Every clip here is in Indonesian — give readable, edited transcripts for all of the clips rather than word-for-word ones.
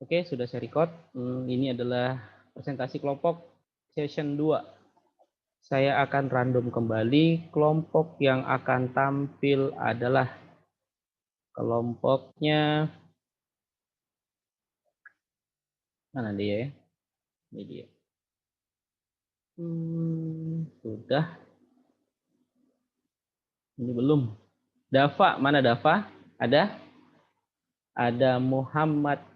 Oke, sudah saya record. Ini adalah presentasi kelompok session 2. Saya akan random kembali. Kelompok yang akan tampil adalah kelompoknya. Mana dia ya? Ini dia. Sudah. Ini belum. Dava, mana Dava? Ada? Ada Muhammad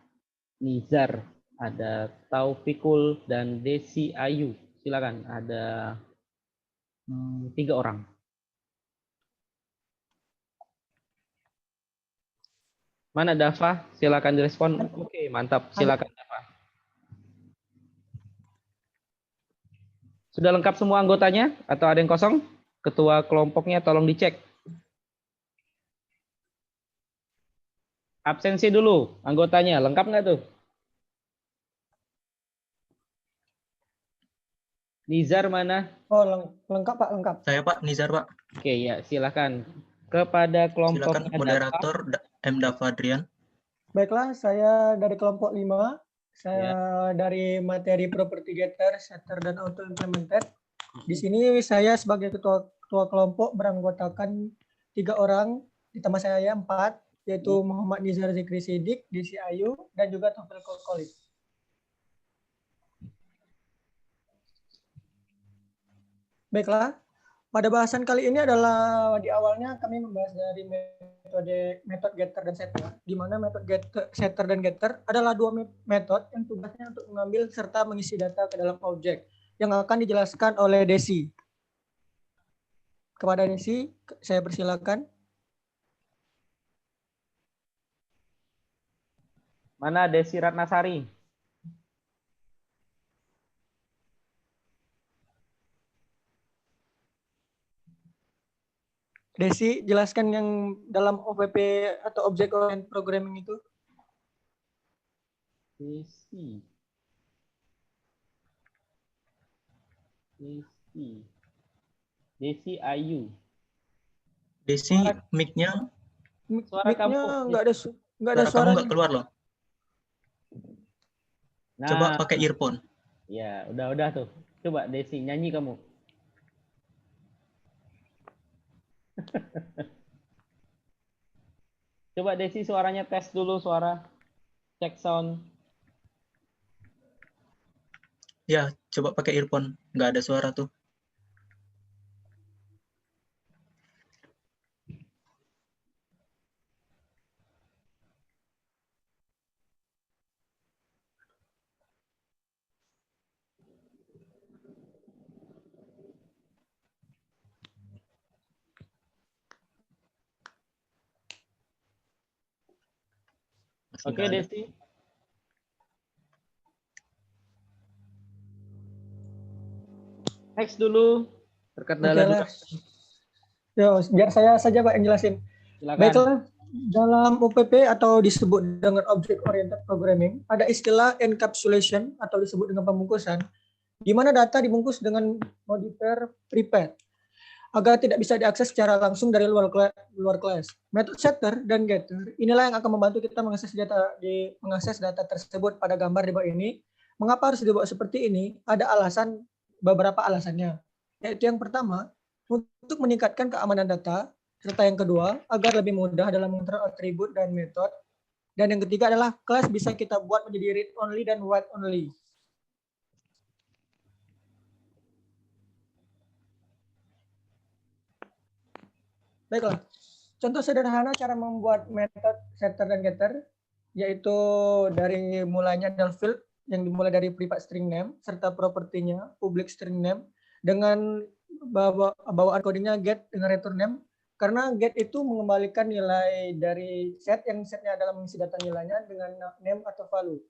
Nizar, ada Taufikul dan Desi Ayu. Silakan, ada 3 orang. Mana Dava? Silakan direspon. Oke, mantap. Silakan Dava. Sudah lengkap semua anggotanya atau ada yang kosong? Ketua kelompoknya tolong dicek. Absensi dulu anggotanya, lengkap nggak tuh? Nizar mana? Oh, lengkap Pak, lengkap. Saya Pak, Nizar Pak. Oke ya, silakan. Kepada kelompoknya Silakan moderator M. Dava Adrian. Baiklah, saya dari kelompok 5. Saya dari materi property getter, setter, dan auto implemented. Di sini saya sebagai ketua kelompok beranggotakan 3 orang, ditambah saya 4, yaitu Muhammad Nizar Zikri Sidik, Desi Ayu, dan juga Taufil Kolit. Baiklah, pada bahasan kali ini adalah di awalnya kami membahas dari metode getter dan setter, di mana metode setter dan getter adalah 2 metode yang tugasnya untuk mengambil serta mengisi data ke dalam objek yang akan dijelaskan oleh Desi. Kepada Desi, saya persilakan. Mana Desi Ratnasari? Desi, jelaskan yang dalam OPP atau Object Oriented Programming itu. Desi. Desi Ayu. Desi, mic-nya nggak ada suara suara. Kamu nggak keluar loh. Nah, coba pakai earphone. Ya, udah tuh. Coba Desi nyanyi kamu. Coba Desi suaranya tes dulu suara. Cek sound. Ya, coba pakai earphone. Nggak ada suara tuh. Oke, Desi. Next dulu. Terkendala. Yo, biar saya saja Pak yang jelasin. Silakan. Baiklah, dalam OPP atau disebut dengan Object Oriented Programming, ada istilah encapsulation atau disebut dengan pembungkusan, di mana data dibungkus dengan modifier prepared agar tidak bisa diakses secara langsung dari luar kelas. Metode setter dan getter inilah yang akan membantu kita mengakses data tersebut pada gambar di bawah ini. Mengapa harus dibuat seperti ini? Ada beberapa alasannya. Yaitu yang pertama, untuk meningkatkan keamanan data, serta yang kedua, agar lebih mudah dalam mengontrol atribut dan metode. Dan yang ketiga adalah kelas bisa kita buat menjadi read only dan write only. Baiklah, contoh sederhana cara membuat metode setter dan getter, yaitu dari mulanya adalah field yang dimulai dari private string name serta propertinya public string name dengan bawaan codingnya get dengan return name, karena get itu mengembalikan nilai dari set yang setnya adalah mengisi data nilainya dengan name atau value.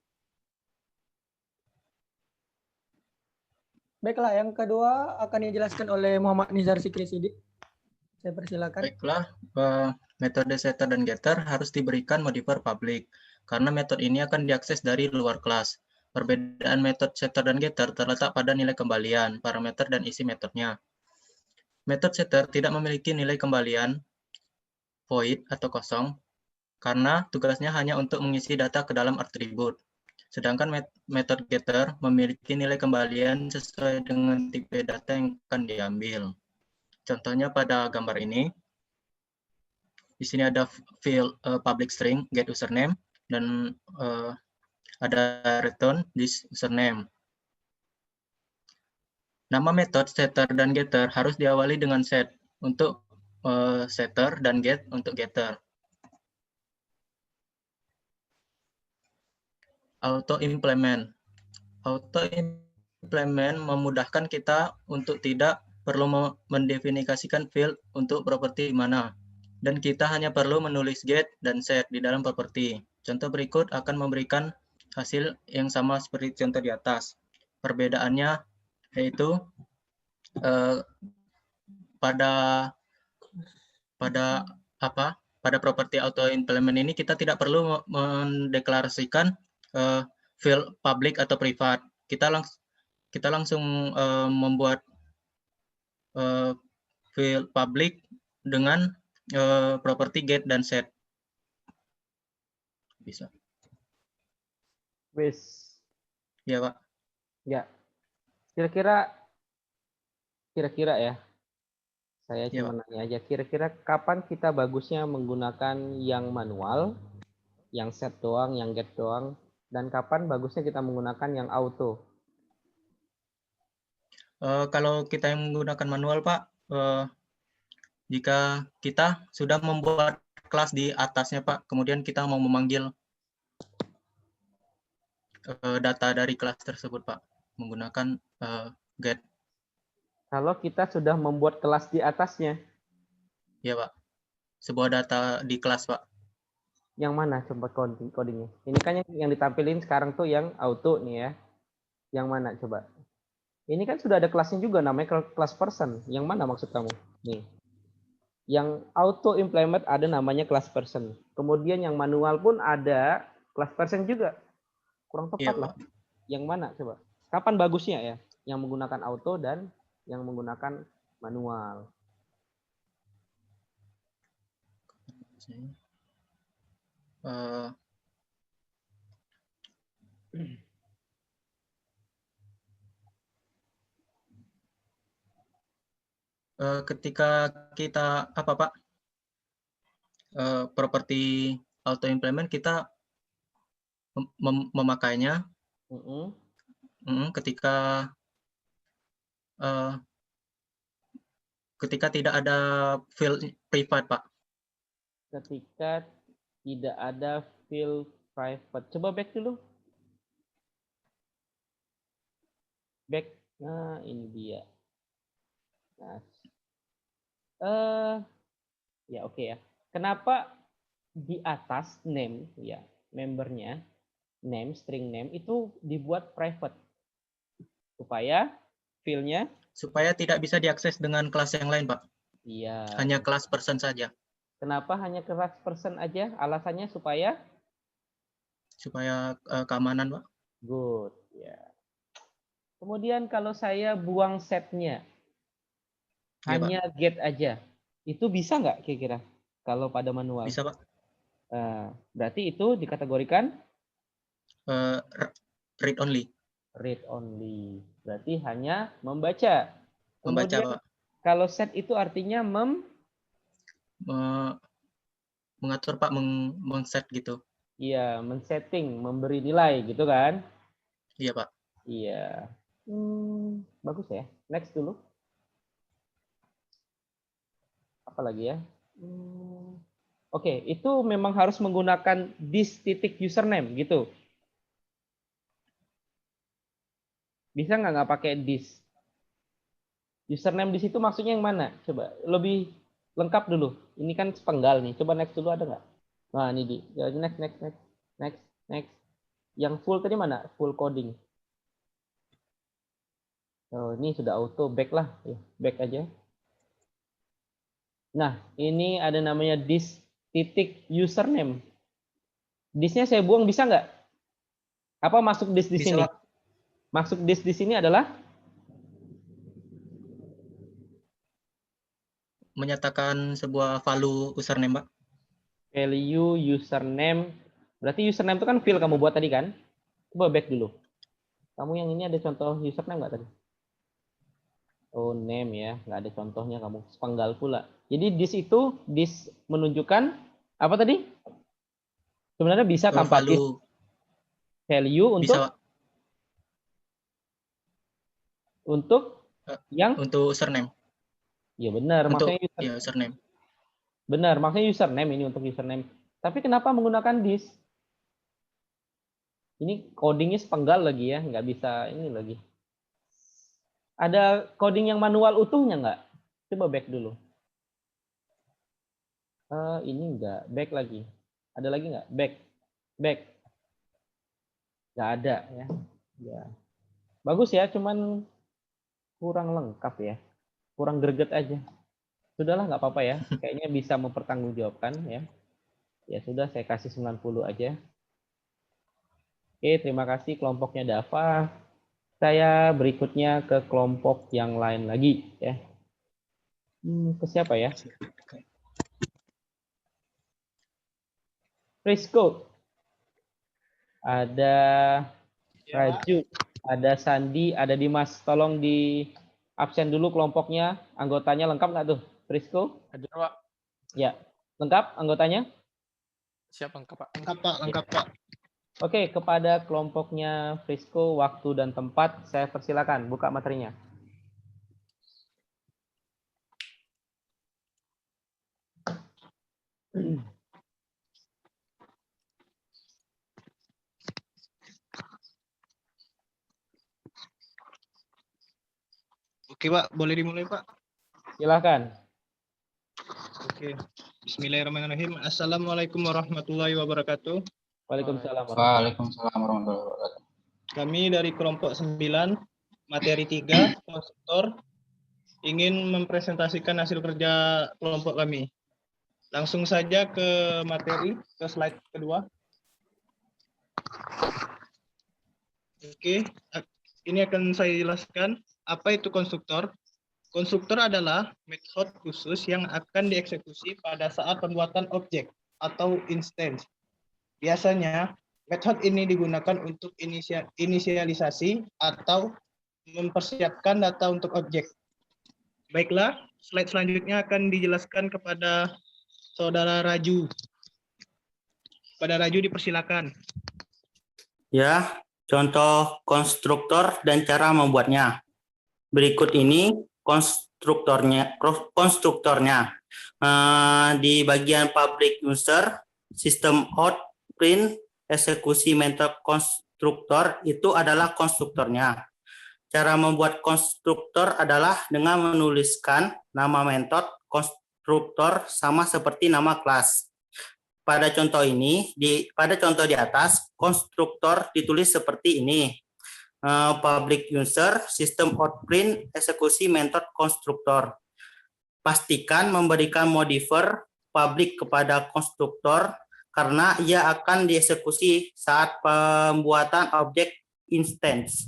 Baiklah, yang kedua akan dijelaskan oleh Muhammad Nizar Zikri Sidik. Saya persilakan. Baiklah, metode setter dan getter harus diberikan modifier public karena metode ini akan diakses dari luar kelas. Perbedaan metode setter dan getter terletak pada nilai kembalian, parameter, dan isi metodenya. Metode setter tidak memiliki nilai kembalian void atau kosong karena tugasnya hanya untuk mengisi data ke dalam atribut. Sedangkan method getter memiliki nilai kembalian sesuai dengan tipe data yang akan diambil. Contohnya pada gambar ini, di sini ada field public string get username dan ada return this username. Nama metode setter dan getter harus diawali dengan set untuk setter dan get untuk getter. Auto implement. Auto implement memudahkan kita untuk tidak perlu mendefinisikan field untuk properti mana. Dan kita hanya perlu menulis get dan set di dalam properti. Contoh berikut akan memberikan hasil yang sama seperti contoh di atas. Perbedaannya yaitu pada properti auto implement ini kita tidak perlu mendeklarasikan field public atau privat. Kita langsung membuat field public dengan properti get dan set. Bisa. Wis. Ya, Pak. Ya. Kira-kira ya. Saya Ya, cuma nanya aja. Kira-kira kapan kita bagusnya menggunakan yang manual, yang set doang, yang get doang, dan kapan bagusnya kita menggunakan yang auto? Kalau kita yang menggunakan manual, Pak, jika kita sudah membuat kelas di atasnya, Pak, kemudian kita mau memanggil data dari kelas tersebut, Pak, menggunakan get. Kalau kita sudah membuat kelas di atasnya. Ya, Pak. Sebuah data di kelas, Pak. Yang mana coba codingnya? Ini kan yang ditampilin sekarang tuh yang auto nih ya. Yang mana coba? Ini kan sudah ada kelasnya juga namanya class person. Yang mana maksud kamu? Nih. Yang auto implement ada namanya class person. Kemudian yang manual pun ada class person juga. Kurang tepat lah. Yang mana coba? Kapan bagusnya ya? Yang menggunakan auto dan yang menggunakan manual. Ketika kita Pak? Properti auto implement kita memakainya ketika tidak ada field privat, Pak. Ketika tidak ada field private. Coba back dulu. Back. Nah, ini dia. Nah, ya oke ya. Kenapa di atas name ya, membernya, name, string name itu dibuat private? Supaya fieldnya supaya tidak bisa diakses dengan kelas yang lain, Pak. Iya. Hanya kelas person saja. Kenapa hanya kelas person aja? Alasannya supaya keamanan, Pak. Good, ya. Kemudian kalau saya buang setnya, hanya get aja, itu bisa nggak kira-kira kalau pada manual? Bisa, Pak. Berarti itu dikategorikan read only. Read only. Berarti hanya membaca. Kemudian Pak. kalau set itu artinya mengatur, Pak, men-set gitu. Iya, men-setting, memberi nilai gitu kan? Iya, Pak. Iya. Bagus ya. Next dulu. Apa lagi ya? Oke, itu memang harus menggunakan this titik username gitu. Bisa nggak pakai this? Username di situ maksudnya yang mana? Coba lebih lengkap dulu. Ini kan sepenggal nih. Coba next dulu ada nggak? Nah ini di. Next. Yang full tadi mana? Full coding. Oh, ini sudah auto back lah. Back aja. Nah, ini ada namanya this titik username. This-nya saya buang bisa nggak? Apa masuk this di sini? Masuk this di sini adalah menyatakan sebuah value username, Pak. Value username. Berarti username itu kan field kamu buat tadi kan? Coba back dulu. Kamu yang ini ada contoh username nggak tadi? Oh, name ya, nggak ada contohnya kamu. Sepenggal pula. Jadi this menunjukkan apa tadi? Sebenarnya bisa tanpa this value bisa untuk yang untuk username. ya benar, Untuk maksudnya username. benar, maksudnya username ini untuk username. Tapi kenapa menggunakan this? Ini codingnya sepenggal lagi ya, nggak bisa ini lagi. Ada coding yang manual utuhnya nggak? Coba back dulu. Ini enggak, back lagi. Ada lagi nggak? Back. Nggak ada ya. Ya. Bagus ya, cuman kurang lengkap ya. Kurang greget aja. Sudahlah nggak apa-apa ya. Kayaknya bisa mempertanggungjawabkan ya. Ya sudah, saya kasih 90 aja. Oke, terima kasih kelompoknya Dava. Saya berikutnya ke kelompok yang lain lagi ya. Ke siapa ya? Prisco. Ada Raju, ada Sandi, ada Dimas. Tolong di absen dulu kelompoknya. Anggotanya lengkap nggak tuh? Prisco? Ada Pak. Ya, lengkap anggotanya? Siap lengkap Pak. Lengkap Pak. Oke, kepada kelompoknya Frisco, waktu dan tempat, saya persilakan buka materinya. Oke Pak, boleh dimulai Pak? Silakan. Oke. Bismillahirrahmanirrahim. Assalamualaikum warahmatullahi wabarakatuh. Waalaikumsalam. Waalaikumsalam warahmatullahi wabarakatuh. Kami dari kelompok 9, materi 3, konstruktor, ingin mempresentasikan hasil kerja kelompok kami. Langsung saja ke materi, ke slide kedua. Oke, ini akan saya jelaskan apa itu konstruktor. Konstruktor adalah metode khusus yang akan dieksekusi pada saat pembuatan objek atau instance. Biasanya, metode ini digunakan untuk inisialisasi atau mempersiapkan data untuk objek. Baiklah, slide selanjutnya akan dijelaskan kepada Saudara Raju. Pada Raju dipersilakan. Ya, contoh konstruktor dan cara membuatnya. Berikut ini konstruktornya. Di bagian public user, sistem out, print, eksekusi metode konstruktor itu adalah konstruktornya. Cara membuat konstruktor adalah dengan menuliskan nama metode konstruktor sama seperti nama kelas. Pada contoh di atas, konstruktor ditulis seperti ini. Public user, system outprint, eksekusi metode konstruktor. Pastikan memberikan modifier public kepada konstruktor karena ia akan dieksekusi saat pembuatan objek instance.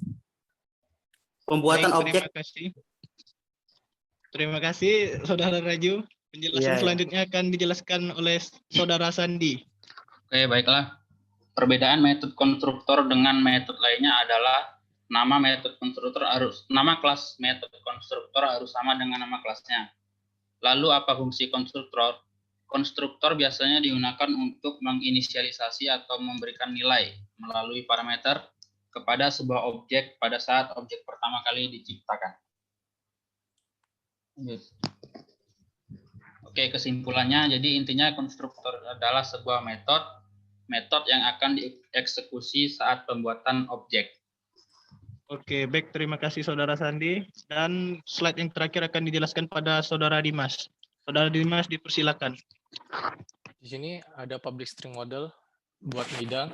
Pembuatan objek. Terima kasih Saudara Raju. Penjelasan selanjutnya akan dijelaskan oleh Saudara Sandi. Oke, baiklah. Perbedaan metode konstruktor dengan metode lainnya adalah nama kelas metode konstruktor harus sama dengan nama kelasnya. Lalu apa fungsi konstruktor? Konstruktor biasanya digunakan untuk menginisialisasi atau memberikan nilai melalui parameter kepada sebuah objek pada saat objek pertama kali diciptakan. Oke, kesimpulannya, jadi intinya konstruktor adalah sebuah metode yang akan dieksekusi saat pembuatan objek. Oke, baik. Terima kasih Saudara Sandi. Dan slide yang terakhir akan dijelaskan pada Saudara Dimas. Saudara Dimas, dipersilakan. Di sini ada public string model buat bidang,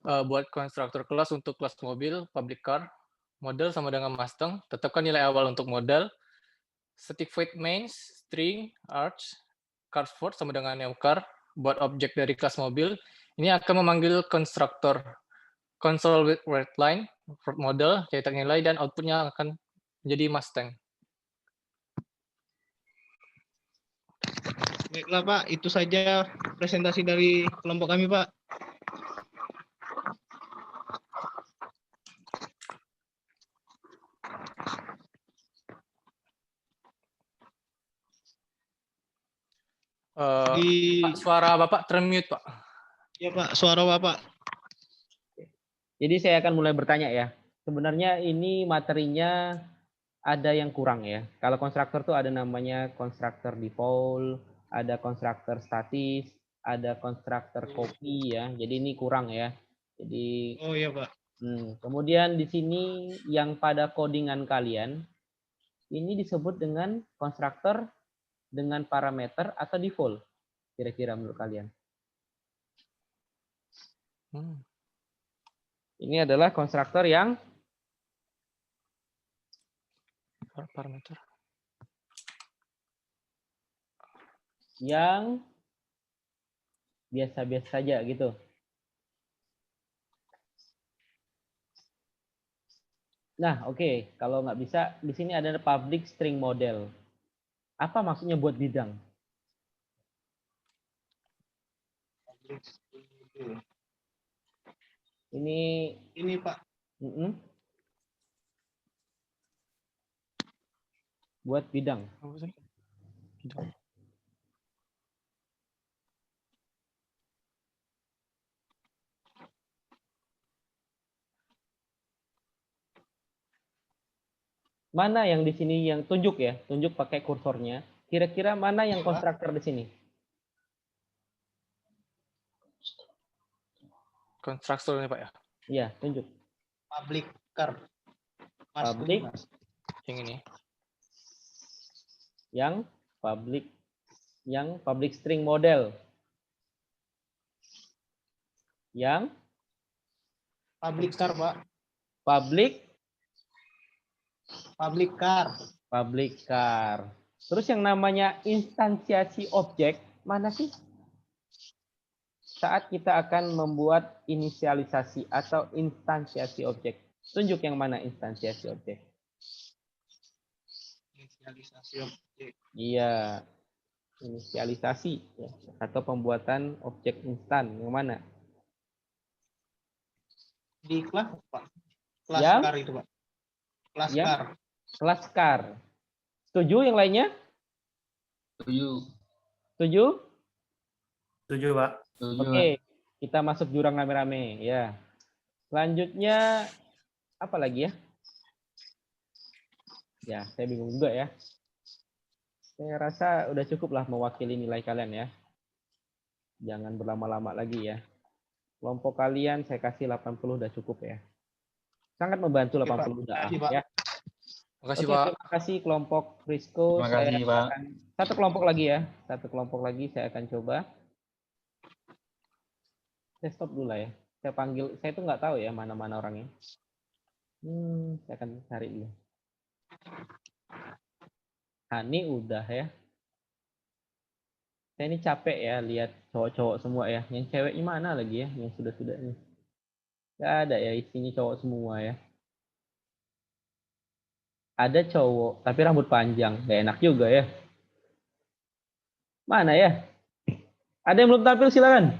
buat konstruktor kelas untuk kelas mobil, public car, model sama dengan Mustang, tetapkan nilai awal untuk model, static void main, string, arch, car sport sama dengan name car, buat objek dari kelas mobil, ini akan memanggil konstruktor console with word line, model, cetak nilai, dan outputnya akan menjadi Mustang. Baiklah Pak, itu saja presentasi dari kelompok kami Pak. Pak, suara Bapak termute, Pak. Ya Pak, suara Bapak. Jadi saya akan mulai bertanya ya. Sebenarnya ini materinya ada yang kurang ya. Kalau konstruktor tuh ada namanya konstruktor default, ada konstruktor statis, ada konstruktor copy ya. Jadi ini kurang ya. Jadi Oh iya Pak. kemudian di sini yang pada codingan kalian ini disebut dengan konstruktor dengan parameter atau default. Kira-kira menurut kalian? Ini adalah konstruktor yang Parameter. yang biasa-biasa saja gitu. Nah, oke. Kalau nggak bisa, di sini ada public string model. Apa maksudnya buat bidang? Ini Pak. Buat bidang. Apa sih? Bidang. Mana yang di sini yang tunjuk ya? Tunjuk pakai kursornya. Kira-kira mana yang konstruktor di sini? Konstruktor ini, Pak ya? Iya, tunjuk. Public car. Public. Yang ini. Yang public string model. Yang Public car, Pak. Public car. Terus yang namanya instansiasi objek, mana sih? Saat kita akan membuat inisialisasi atau instansiasi objek. Tunjuk yang mana instansiasi objek. Inisialisasi objek. Iya. Inisialisasi ya. Atau pembuatan objek instan. Yang mana? Di kelas, Pak. Kelas Yang? car itu, Pak. Kelas Yang? car. Kelas car. Setuju yang lainnya? Setuju. Setuju? Setuju, Pak. Setuju. Oke, kita masuk jurang rame-rame ya. Selanjutnya apa lagi ya? Ya, saya bingung juga ya. Saya rasa udah cukup lah mewakili nilai kalian ya. Jangan berlama-lama lagi ya. Kelompok kalian saya kasih 80 udah cukup ya. Sangat membantu 80 udah ya. Makasih, Oke, Pak. terima kasih kelompok Frisco. Terima kasih, Pak. Satu kelompok lagi ya. Satu kelompok lagi saya akan coba. Saya stop dulu lah ya. Saya panggil, saya tuh nggak tahu ya mana-mana orangnya. Saya akan cari dulu. Hani udah ya. Saya ini capek ya lihat cowok-cowok semua ya. Yang ceweknya mana lagi ya? Yang sudah-sudah ini. Nggak ada ya, isinya cowok semua ya. Ada cowok, tapi rambut panjang. Nggak enak juga ya. Mana ya? Ada yang belum tampil silakan.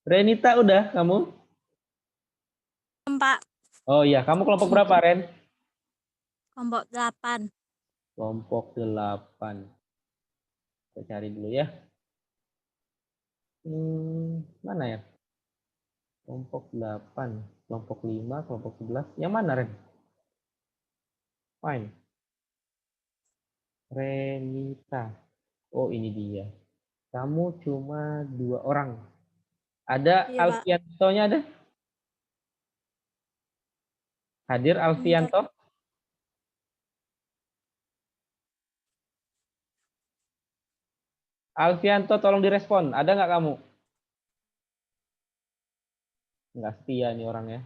Renita udah kamu? Pak, Oh iya, kamu kelompok berapa, Ren? kelompok 8. Kelompok 8. Saya cari dulu ya. Mana ya? Kelompok 8, kelompok 5, kelompok 11. Yang mana, Ren? Fine. Renita. Oh, ini dia. Kamu cuma 2 orang. Ada Iya, Pak. Alfianto-nya ada? Hadir Alfianto? Alfianto tolong direspon. Ada nggak kamu? Nggak setia nih orang ya.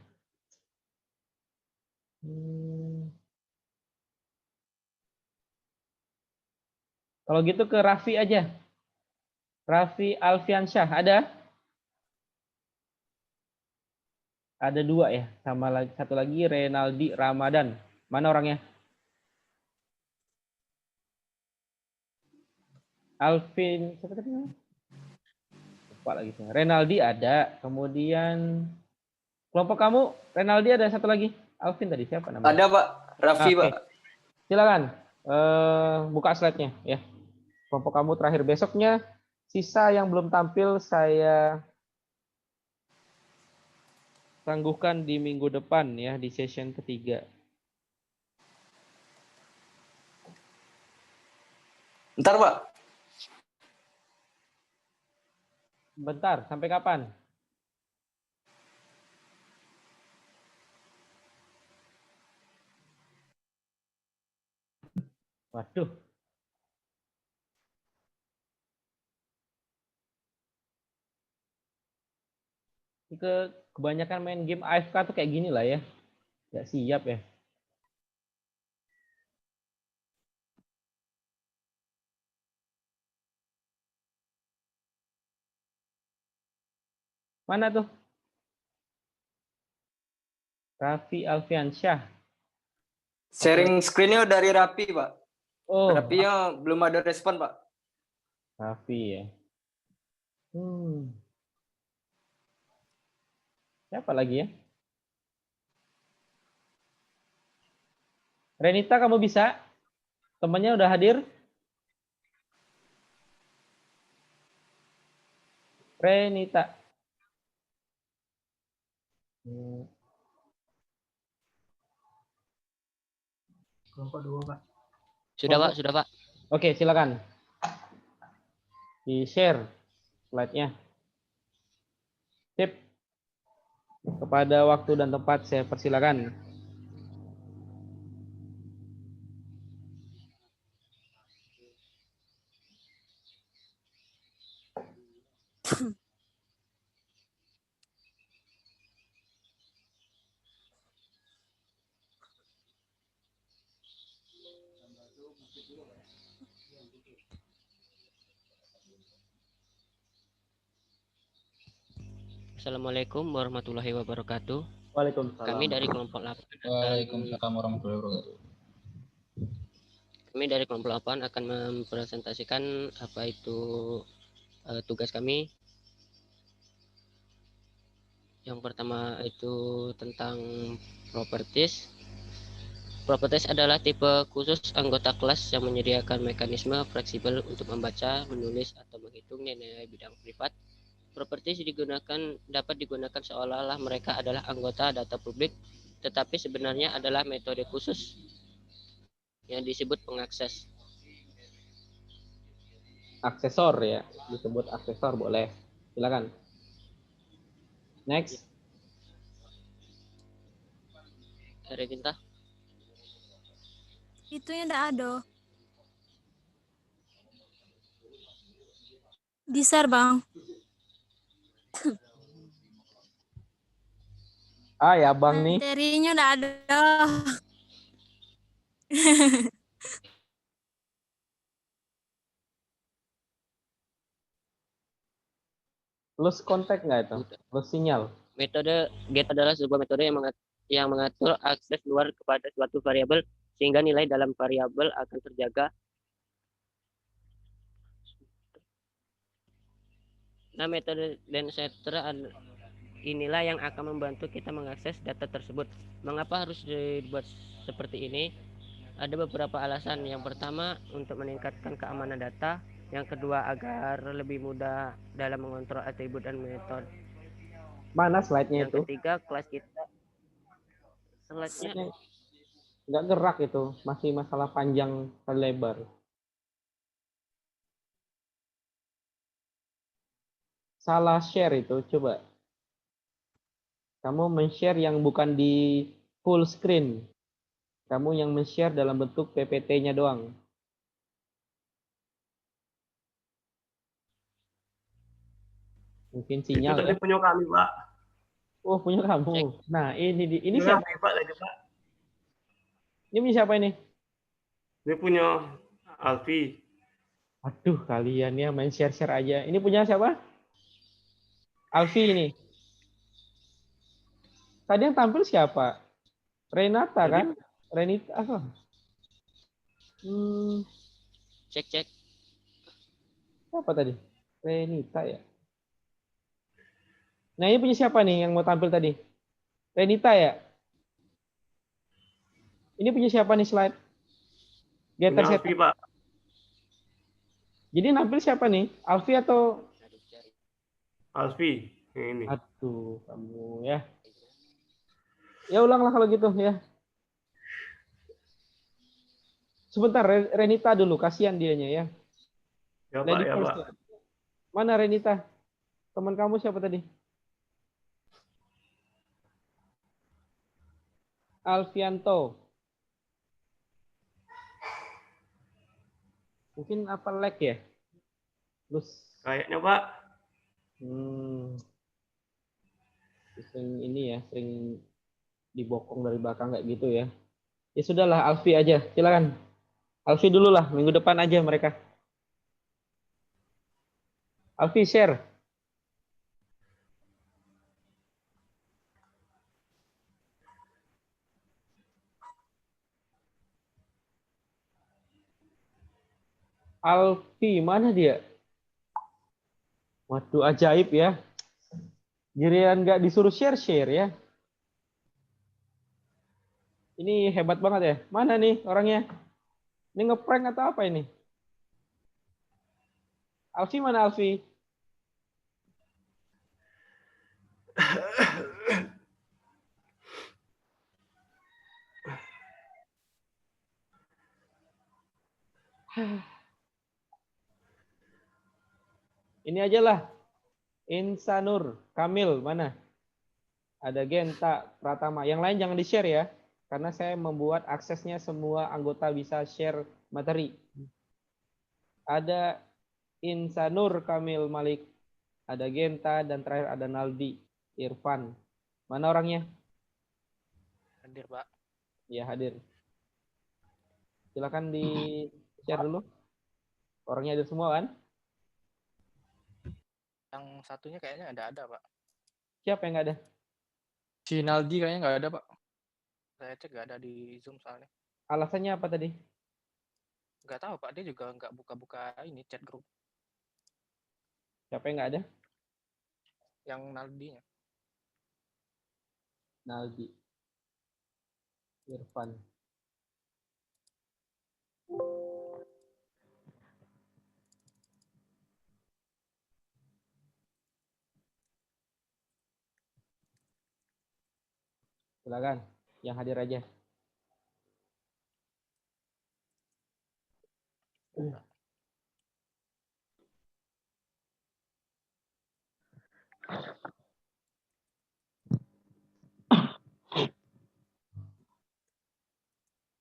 Kalau gitu ke Raffi aja. Raffi Alfiansyah ada? Ada 2 ya. Sama satu lagi Renaldi Ramadan. Mana orangnya? Alvin, siapa tadi? Lupa lagi. Renaldi ada. Kemudian kelompok kamu, Renaldi ada satu lagi. Alvin tadi siapa namanya? Ada Pak, Raffi Oke. Pak. Silakan buka slide-nya ya. Kelompok kamu terakhir besoknya. Sisa yang belum tampil saya tangguhkan di minggu depan ya, di session ketiga. Bentar, Pak. Bentar, sampai kapan? Waduh. Kebanyakan main game AFK tuh kayak gini lah ya. Nggak siap ya. Mana tuh? Raffi Alfiansyah. Sharing screen-nya dari Rapi, Pak. Oh, Rapinya belum ada respon, Pak. Raffi ya. Siapa lagi ya? Renita, kamu bisa? Temannya udah hadir? Renita. Kelompok 2, Pak. Sudah, Pak. Sudah, Pak. Oke, silakan. Di-share slide-nya. Sip. Kepada waktu dan tempat saya persilakan. Assalamualaikum warahmatullahi wabarakatuh. Waalaikumsalam. Kami dari kelompok 8 Waalaikumsalam warahmatullahi wabarakatuh. Kami dari kelompok 8 akan mempresentasikan apa itu tugas kami. Yang pertama itu tentang properties. Properties adalah tipe khusus anggota kelas yang menyediakan mekanisme fleksibel untuk membaca, menulis, atau menghitung nilai bidang privat. Properties dapat digunakan seolah-olah mereka adalah anggota data publik, tetapi sebenarnya adalah metode khusus yang disebut pengakses. Aksesor ya, disebut aksesor boleh. Silakan. Next. Reginta. Itunya enggak ada. Di-share, Bang. Ah ya, Bang nih. Materinya enggak ada. Lose kontak nggak itu? Lose sinyal. Metode get adalah sebuah metode yang mengatur akses luar kepada suatu variabel sehingga nilai dalam variabel akan terjaga. Nah, metode dan setter inilah yang akan membantu kita mengakses data tersebut. Mengapa harus dibuat seperti ini? Ada beberapa alasan. Yang pertama, untuk meningkatkan keamanan data. Yang kedua, agar lebih mudah dalam mengontrol atribut dan metode. Mana slide-nya itu? Yang ketiga, kelas kita. Slide-nya nggak gerak itu. Masih masalah panjang dan lebar. Salah share itu, coba. Kamu men-share yang bukan di full screen. Kamu yang men-share dalam bentuk PPT-nya doang. Mungkin sinyal. Itu tadi punya kami, Pak. Oh, punya kamu. Nah, ini Punya siapa? kami, Pak, tadi, Pak. Ini punya siapa ini? Ini punya Alfi. Aduh, kalian ya main share-share aja. Ini punya siapa? Alfi ini. Tadi yang tampil siapa? Renata kan? Renita apa? Cek. Apa tadi? Renita ya. Nah, ini punya siapa nih yang mau tampil tadi? Renita ya? Ini punya siapa nih slide? Punya Alfi, Pak. Jadi nampil siapa nih? Alfi atau? Alfi. Ini. Aduh, kamu ya. Ya ulanglah kalau gitu ya. Sebentar, Renita dulu, kasihan dianya ya. Ya Pak, Lady ya first. Pak. Mana Renita? Teman kamu siapa tadi? Alfianto. Mungkin apa lag ya? Terus Kayaknya Pak. Sering ini ya, sering dibokong dari belakang kayak gitu ya. Ya sudahlah, Alfi aja. Silakan. Alfi dulu lah, minggu depan aja mereka. Alfi share. Alfi, mana dia? Waduh, ajaib ya. Giliran nggak disuruh share ya. Ini hebat banget ya. Mana nih orangnya? Ini ngeprank atau apa ini? Alfi mana Alfi? Ini aja lah. Insanur, Kamil, mana? Ada Genta, Pratama. Yang lain jangan di-share ya. Karena saya membuat aksesnya semua anggota bisa share materi. Ada Insanur, Kamil, Malik. Ada Genta, dan terakhir ada Naldi, Irfan. Mana orangnya? Hadir, Pak. Ya, hadir. Silakan di-share dulu. Orangnya hadir semua kan? Yang satunya kayaknya ada, Pak. Siapa yang nggak ada? Si Naldi kayaknya nggak ada, Pak. Saya cek nggak ada di Zoom soalnya. Alasannya apa tadi? Nggak tahu, Pak. Dia juga nggak buka-buka ini chat grup. Siapa yang nggak ada? Yang Naldinya. Naldi. Irfan. Silakan, yang hadir aja.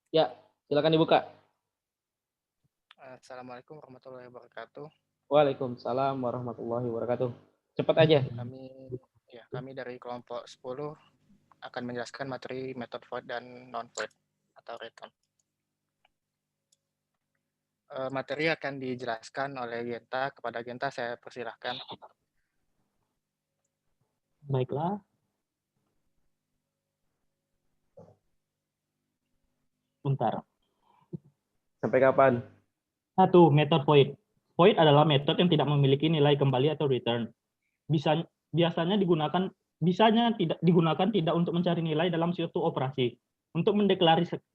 Ya, silakan dibuka. Assalamualaikum warahmatullahi wabarakatuh. Waalaikumsalam warahmatullahi wabarakatuh. Cepat aja. Kami dari kelompok 10 akan menjelaskan materi method void dan non void atau return. Materi akan dijelaskan oleh Genta. Kepada Genta saya persilahkan. Baiklah. Bentar. Sampai kapan? 1. Method void. Void adalah metode yang tidak memiliki nilai kembali atau return. Biasanya tidak digunakan tidak untuk mencari nilai dalam suatu operasi. Untuk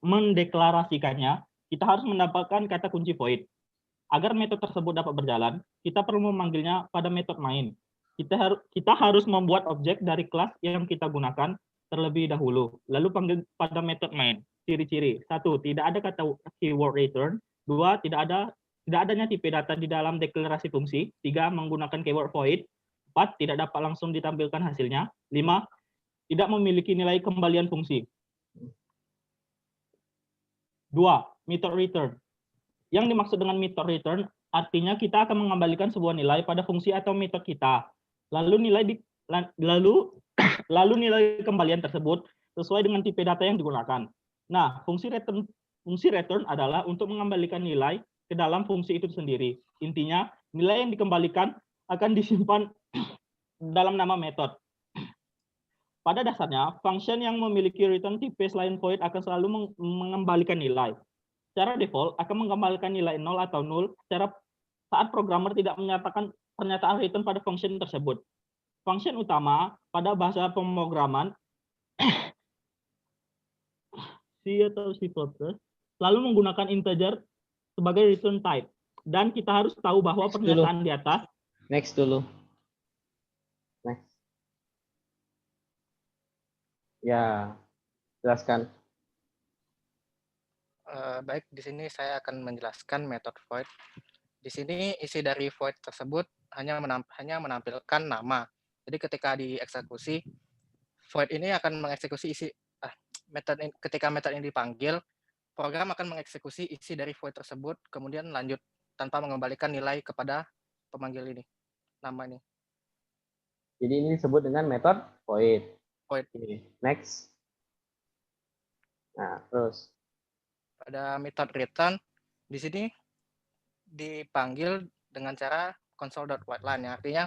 mendeklarasikannya, kita harus mendapatkan kata kunci void. Agar metode tersebut dapat berjalan, kita perlu memanggilnya pada metode main. Kita harus membuat objek dari kelas yang kita gunakan terlebih dahulu, lalu panggil pada metode main. Ciri-ciri: 1. Tidak ada kata keyword return. 2. Tidak adanya tipe data di dalam deklarasi fungsi. 3. Menggunakan keyword void. 4. Tidak dapat langsung ditampilkan hasilnya. 5. Tidak memiliki nilai kembalian fungsi. 2. Method return. Yang dimaksud dengan method return artinya kita akan mengembalikan sebuah nilai pada fungsi atau metode kita. Lalu nilai kembalian tersebut sesuai dengan tipe data yang digunakan. Nah, fungsi return adalah untuk mengembalikan nilai ke dalam fungsi itu sendiri. Intinya, nilai yang dikembalikan akan disimpan dalam nama metode. Pada dasarnya, function yang memiliki return tipe selain void akan selalu mengembalikan nilai. Secara default akan mengembalikan nilai 0 atau 0 saat programmer tidak menyatakan pernyataan return pada function tersebut. Function utama pada bahasa pemrograman C atau C++ selalu menggunakan integer sebagai return type. Dan kita harus tahu bahwa Next dulu. pernyataan di atas Next dulu. Next. Ya, jelaskan. Baik, di sini saya akan menjelaskan metode void. Di sini isi dari void tersebut hanya menampilkan nama. Jadi ketika dieksekusi, void ini akan mengeksekusi ketika metode ini dipanggil, program akan mengeksekusi isi dari void tersebut, kemudian lanjut tanpa mengembalikan nilai kepada pemanggil ini, nama ini. Jadi ini disebut dengan metode void. Void. Next. Nah, terus. Pada metode return, di sini dipanggil dengan cara console.writeLine, yang artinya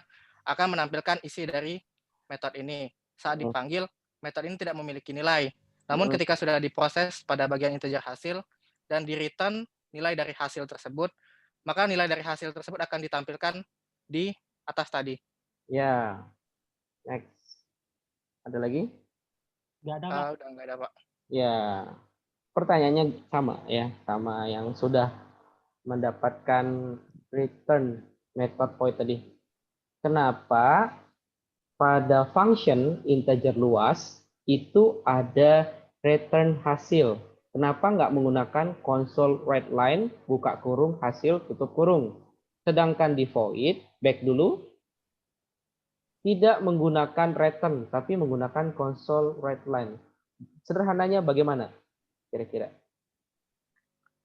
akan menampilkan isi dari metode ini. Saat dipanggil, metode ini tidak memiliki nilai. Namun ketika sudah diproses pada bagian integer hasil dan di return nilai dari hasil tersebut, maka nilai dari hasil tersebut akan ditampilkan di atas tadi. Ya. Next. Ada lagi? Nggak ada, Pak. Udah nggak ada, Pak. Ya. Pertanyaannya sama ya, sama yang sudah mendapatkan return method void tadi. Kenapa pada function integer luas itu ada return hasil? Kenapa nggak menggunakan console writeLine, buka kurung, hasil, tutup kurung? Sedangkan di void, back dulu, tidak menggunakan return, tapi menggunakan console writeLine. Sederhananya bagaimana? Kira-kira?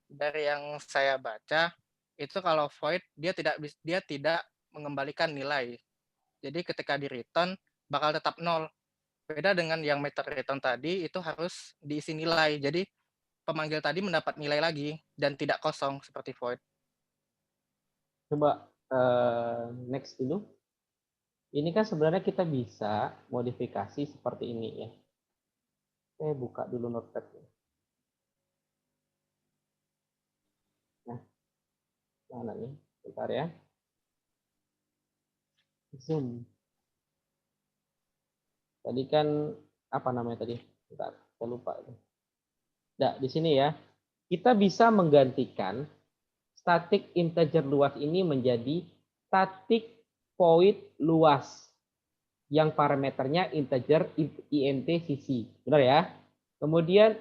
Dari yang saya baca, itu kalau void dia tidak mengembalikan nilai. Jadi ketika di return bakal tetap 0. Beda dengan yang method return tadi, itu harus diisi nilai. Jadi pemanggil tadi mendapat nilai lagi dan tidak kosong seperti void. Coba next dulu. Ini kan sebenarnya kita bisa modifikasi seperti ini ya. Saya buka dulu notepad. Nah, mana nih? Bentar ya. Zoom. Tadi kan apa namanya tadi? Bentar, saya lupa. Nah, di sini ya. Kita bisa menggantikan static integer luas ini menjadi static void luas yang parameternya integer int sisi. Benar ya? Kemudian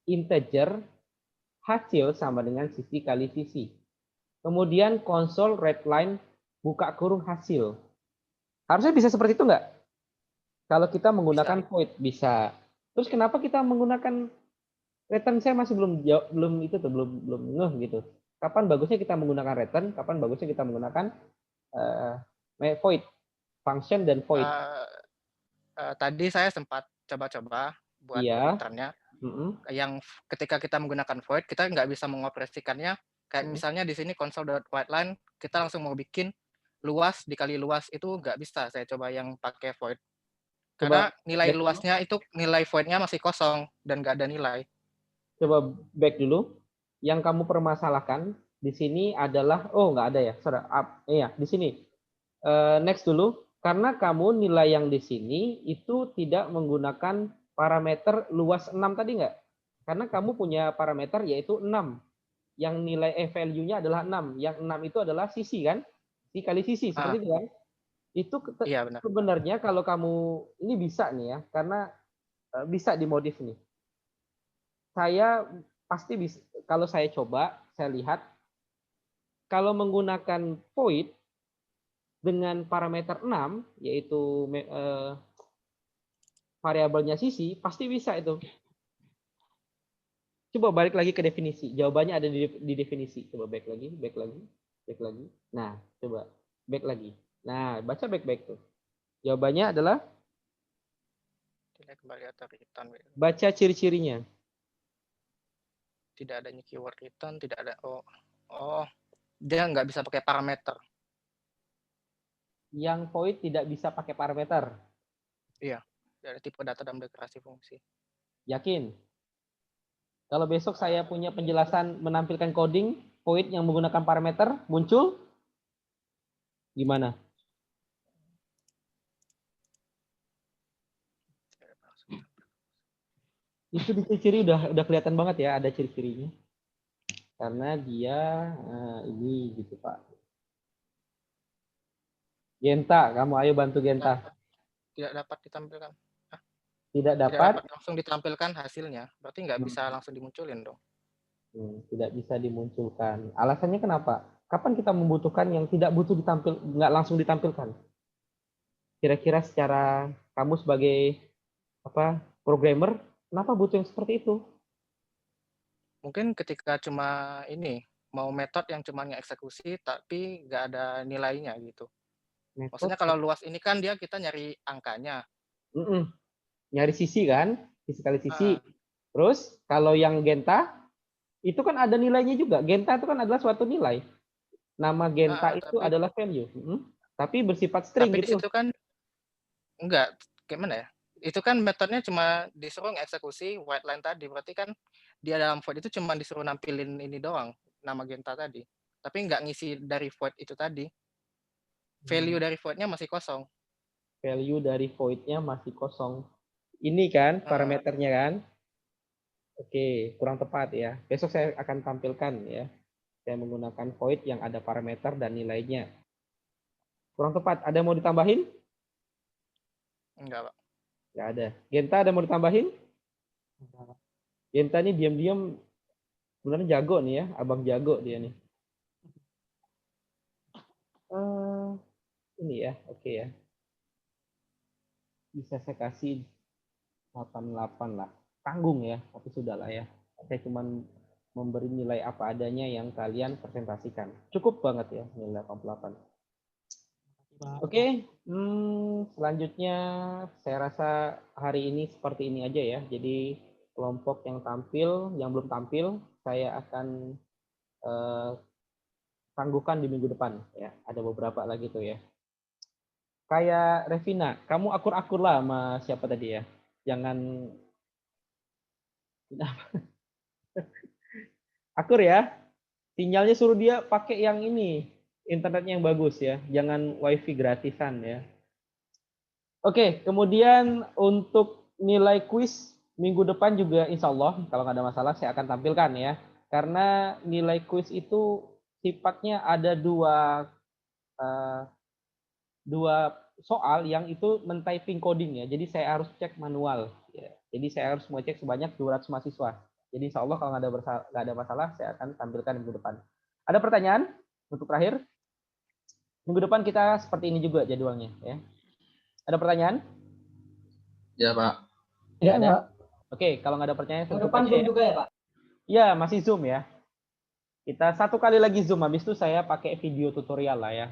integer hasil sama dengan sisi kali sisi. Kemudian console writeLine buka kurung hasil. Harusnya bisa seperti itu enggak? Kalau kita menggunakan void bisa. Terus kenapa kita menggunakan return? Saya masih belum ngeh gitu. Kapan bagusnya kita menggunakan return? Kapan bagusnya kita menggunakan void, function dan void? Tadi saya sempat coba-coba buat returnnya. Yang ketika kita menggunakan void, kita nggak bisa mengoperasikannya. Kayak misalnya di sini console.writeLine, kita langsung mau bikin luas dikali luas, itu nggak bisa. Saya coba yang pakai void. Karena nilai luasnya itu, nilai voidnya masih kosong dan nggak ada nilai. Coba back dulu. Yang kamu permasalahkan di sini adalah, nggak ada ya. Iya, di sini. Next dulu. Karena kamu nilai yang di sini itu tidak menggunakan parameter luas 6 tadi nggak? Karena kamu punya parameter yaitu 6. Yang nilai value-nya adalah 6. Yang 6 itu adalah sisi kan? Sisi kali sisi, seperti itu kan? Itu sebenarnya kalau kamu, ini bisa nih ya, karena bisa dimodif nih. Saya pasti bisa, kalau saya coba, saya lihat, kalau menggunakan void dengan parameter 6, yaitu variabelnya sisi, pasti bisa itu. Coba balik lagi ke definisi. Jawabannya ada di definisi. Coba back lagi. Nah, coba back lagi. Nah, baca back tuh. Jawabannya adalah baca ciri-cirinya. Tidak adanya keyword return, tidak ada. Dia nggak bisa pakai parameter. Yang void tidak bisa pakai parameter. Iya, dari tipe data dan deklarasi fungsi. Yakin? Kalau besok saya punya penjelasan menampilkan coding void yang menggunakan parameter muncul, gimana? Itu di ciri-ciri udah kelihatan banget ya, ada ciri-cirinya. Karena dia ini gitu Pak. Genta, kamu ayo bantu Genta. Tidak dapat ditampilkan. Tidak Tidak dapat? dapat langsung ditampilkan hasilnya. Berarti nggak bisa langsung dimunculin dong. Tidak bisa dimunculkan. Alasannya kenapa? Kapan kita membutuhkan yang tidak butuh nggak langsung ditampilkan? Kira-kira secara kamu sebagai programmer, kenapa butuh yang seperti itu? Mungkin ketika cuma ini mau metode yang cuma ngeksekusi tapi nggak ada nilainya gitu. Maksudnya kalau luas ini kan kita nyari angkanya. Nyari sisi kan, sisi kali sisi. Terus kalau yang Genta itu kan ada nilainya juga. Genta itu kan adalah suatu nilai. Nama Genta itu adalah value. Tapi bersifat string tapi gitu. Tapi di situ kan enggak, gimana ya? Itu kan metodenya cuma disuruh ngeksekusi white line tadi. Berarti kan dia dalam void itu cuma disuruh nampilin ini doang, nama Genta tadi. Tapi nggak ngisi dari void itu tadi. Value dari void-nya masih kosong. Value dari void-nya masih kosong. Ini kan parameternya kan? Oke, kurang tepat ya. Besok saya akan tampilkan ya. Saya menggunakan void yang ada parameter dan nilainya. Kurang tepat. Ada yang mau ditambahin? Enggak, Pak. Nggak ada. Genta ada mau ditambahin? Genta ini diam-diam sebenarnya jago nih ya. Abang jago dia nih. Ini ya, oke ya. Bisa saya kasih 88 lah. Tanggung ya, tapi sudah lah ya. Saya cuma memberi nilai apa adanya yang kalian presentasikan. Cukup banget ya nilai 88. Oke, selanjutnya saya rasa hari ini seperti ini aja ya. Jadi kelompok yang tampil, yang belum tampil, saya akan tangguhkan di minggu depan ya. Ada beberapa lagi tuh ya. Kayak Revina, kamu akur-akur lah sama siapa tadi ya. Jangan akur ya. Sinyalnya suruh dia pakai yang ini, internetnya yang bagus ya. Jangan wifi gratisan ya. Oke, kemudian untuk nilai kuis minggu depan juga insya Allah, kalau nggak ada masalah, saya akan tampilkan ya. Karena nilai kuis itu sifatnya ada dua soal yang itu men-typing coding ya. Jadi saya harus cek manual. Ya. Jadi saya harus mengecek sebanyak 200 mahasiswa. Jadi insya Allah kalau nggak ada masalah, saya akan tampilkan minggu depan. Ada pertanyaan untuk terakhir? Minggu depan kita seperti ini juga jadwalnya. Ya. Ada pertanyaan? Ya Pak. Ya, ada. Oke, kalau nggak ada pertanyaan, minggu depan Zoom juga ya Pak? Ya, masih Zoom ya. Kita satu kali lagi Zoom. Habis itu saya pakai video tutorial lah ya.